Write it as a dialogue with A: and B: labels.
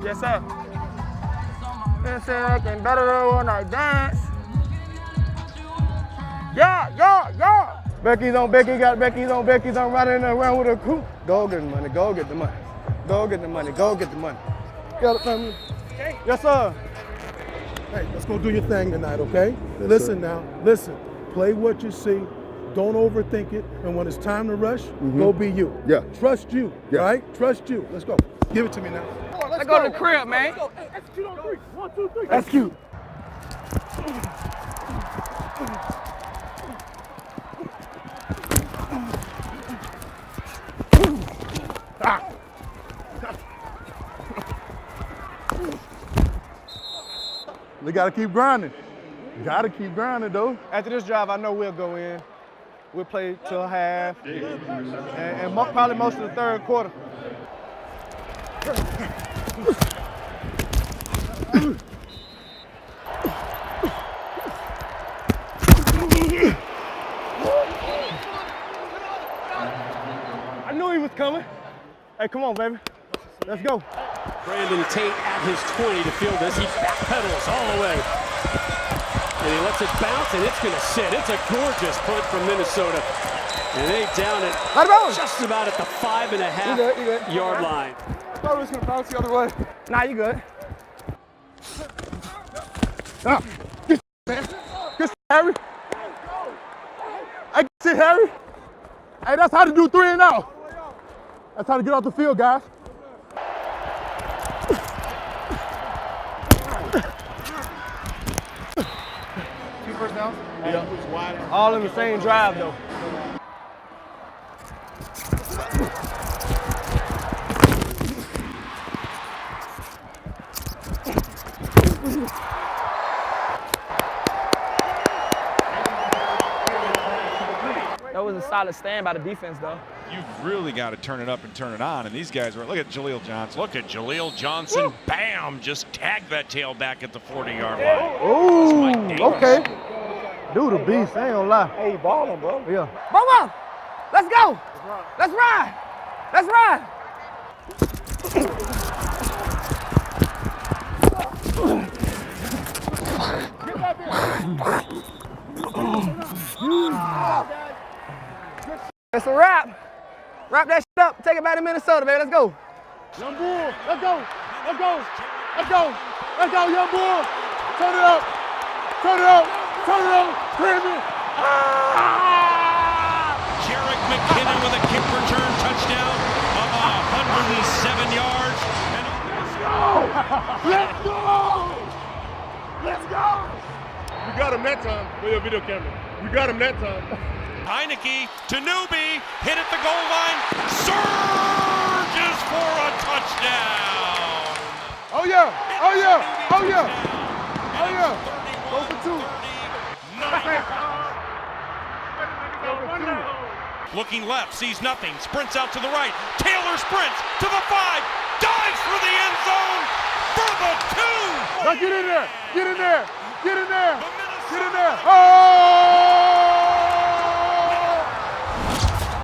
A: Yes, sir. And say I can better all night dance. Yeah. Becky's on Becky, got Becky's on Becky's on riding around with a coupe. Go get the money, go get the money. Go get the money, go get the money. Got it, family? Yes, sir.
B: Hey, let's go do your thing tonight, okay? Listen now, listen. Play what you see. Don't overthink it. And when it's time to rush, go be you.
C: Yeah.
B: Trust you, right? Trust you. Let's go. Give it to me now.
A: Let's go to the crib, man.
B: Hey, execute on 3. 1, 2, 3.
A: Execute.
C: We gotta keep grinding. Gotta keep grinding though.
A: After this drive, I know we'll go in. We'll play till half, and probably most of the third quarter. I knew he was coming. Hey, come on, baby. Let's go.
D: Brandon Tate at his 20 to field this. He backpedals all the way. And he lets it bounce, and it's going to sit. It's a gorgeous punt from Minnesota. And they down it just about at the 5.5-yard line.
A: I thought it was going to bounce the other way. Nah, you good. Get man. Get Harry. I get Harry. Hey, that's how to do 3 and out. That's how to get off the field, guys. First down? Yeah. All in the same drive, though. That was a solid stand by the defense, though.
E: You've really got to turn it up and turn it on. And these guys were, look at Jaleel Johnson. Look at Jaleel Johnson. Woo. Bam! Just tag that tailback at the 40-yard line.
A: Oh, okay. Dude, a beast. I ain't gonna lie. Hey, ballin', bro. Yeah. Bro, let's go. Let's ride. Let's ride. It's a wrap. Wrap that shit up. Take it back to Minnesota, baby. Let's go.
B: Young Bull, let's go. Let's go. Let's go. Let's go, Young Bull. Turn it up. Turn it up. Turn it up. Crazy.
E: Jerick McKinnon with a kick return touchdown of 107 yards.
B: Let's go. Let's go.
C: You got him that time with your video camera. You got him that time.
E: Heineke to Newby, hit at the goal line, surges for a touchdown.
C: Oh yeah, oh yeah, oh yeah, oh yeah. Go for 2.
E: Looking left, sees nothing, sprints out to the right. Taylor sprints to the 5, dives for the end zone for the 2.
C: Now get in there, get in there, get in there, get in there. Oh!